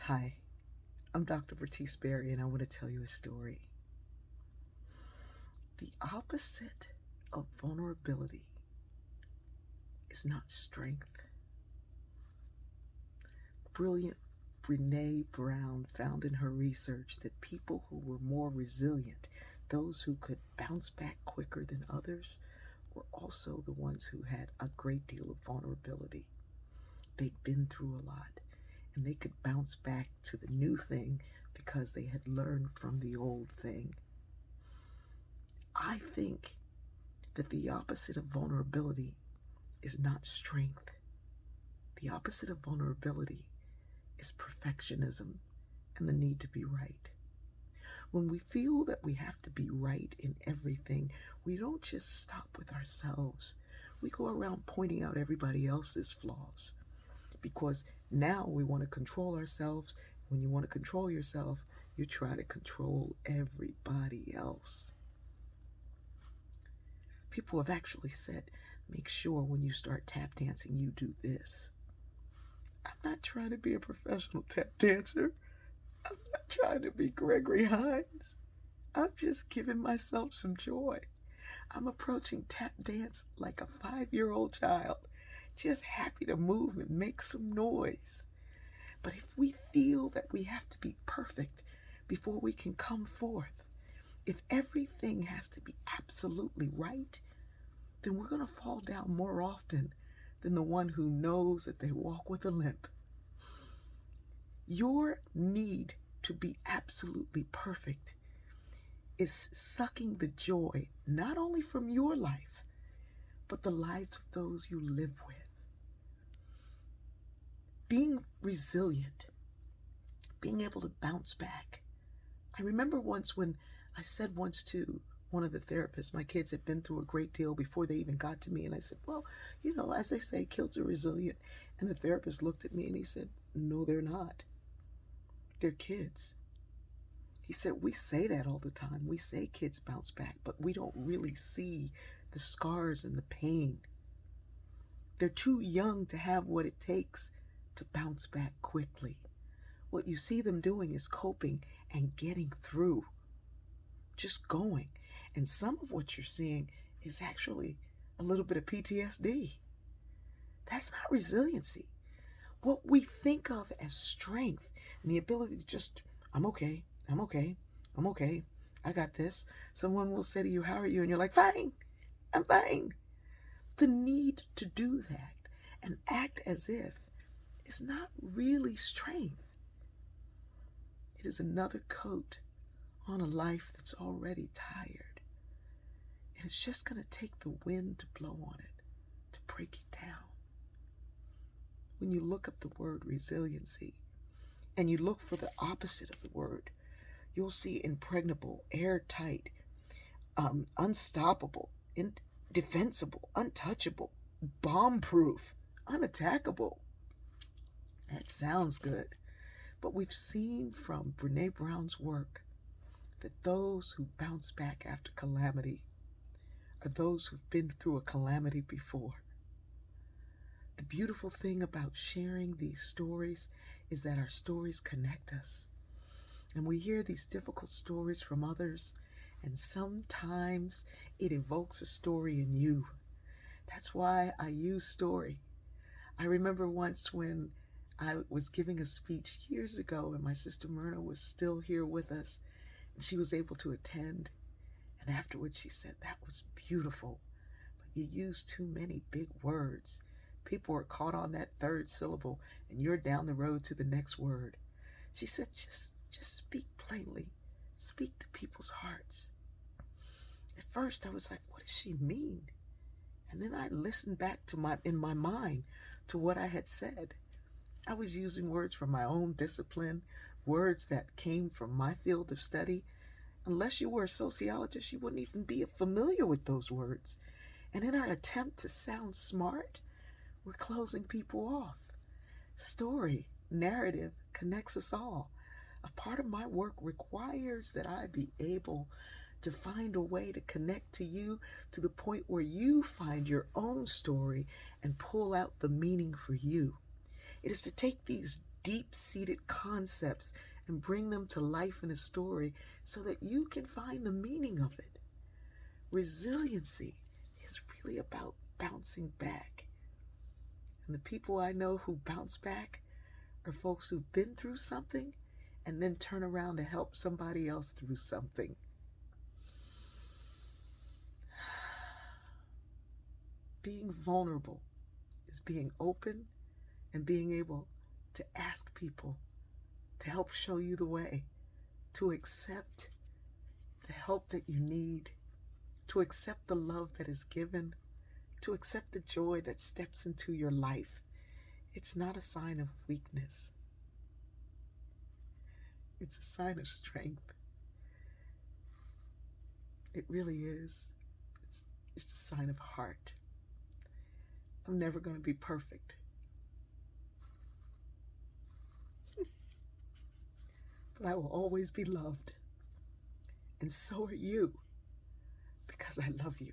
Hi, I'm Dr. Bertice Berry, and I want to tell you a story. The opposite of vulnerability is not strength. Brilliant Brene Brown found in her research that people who were more resilient, those who could bounce back quicker than others, were also the ones who had a great deal of vulnerability. They'd been through a lot, and they could bounce back to the new thing because they had learned from the old thing. I think that the opposite of vulnerability is not strength. The opposite of vulnerability is perfectionism and the need to be right. When we feel that we have to be right in everything, we don't just stop with ourselves. We go around pointing out everybody else's flaws because now we want to control ourselves. When you want to control yourself, you try to control everybody else. People have actually said, make sure when you start tap dancing, you do this. I'm not trying to be a professional tap dancer. I'm not trying to be Gregory Hines. I'm just giving myself some joy. I'm approaching tap dance like a 5-year-old child, just happy to move and make some noise. But if we feel that we have to be perfect before we can come forth, if everything has to be absolutely right, then we're going to fall down more often than the one who knows that they walk with a limp. Your need to be absolutely perfect is sucking the joy not only from your life, but the lives of those you live with. Being resilient, being able to bounce back. I remember once when I said once to one of the therapists, my kids had been through a great deal before they even got to me, and I said, well, as they say, kids are resilient. And the therapist looked at me and he said, no, they're not. They're kids. He said, we say that all the time. We say kids bounce back, but we don't really see the scars and the pain. They're too young to have what it takes to bounce back quickly. What you see them doing is coping and getting through, just going. And some of what you're seeing is actually a little bit of PTSD. That's not resiliency. What we think of as strength and the ability to just, I'm okay, I'm okay, I'm okay, I got this. Someone will say to you, how are you? And you're like, fine, I'm fine. The need to do that and act as if is not really strength. It is another coat on a life that's already tired. And it's just going to take the wind to blow on it, to break it down. When you look up the word resiliency and you look for the opposite of the word, you'll see impregnable, airtight, unstoppable, indefensible, untouchable, bomb-proof, unattackable. That sounds good. But we've seen from Brene Brown's work that those who bounce back after calamity are those who've been through a calamity before. The beautiful thing about sharing these stories is that our stories connect us. And we hear these difficult stories from others, and sometimes it evokes a story in you. That's why I use story. I remember once when I was giving a speech years ago, and my sister Myrna was still here with us, and she was able to attend. And afterwards she said, that was beautiful, but you used too many big words. People are caught on that third syllable, and you're down the road to the next word. She said, just speak plainly. Speak to people's hearts. At first I was like, what does she mean? And then I listened back in my mind to what I had said. I was using words from my own discipline, words that came from my field of study. Unless you were a sociologist, you wouldn't even be familiar with those words. And in our attempt to sound smart, we're closing people off. Story, narrative connects us all. A part of my work requires that I be able to find a way to connect to you to the point where you find your own story and pull out the meaning for you. It is to take these deep-seated concepts and bring them to life in a story so that you can find the meaning of it. Resiliency is really about bouncing back. And the people I know who bounce back are folks who've been through something and then turn around to help somebody else through something. Being vulnerable is being open and being able to ask people to help show you the way, to accept the help that you need, to accept the love that is given, to accept the joy that steps into your life. It's not a sign of weakness. It's a sign of strength. It really is. It's a sign of heart. I'm never going to be perfect. But I will always be loved. And so are you, because I love you.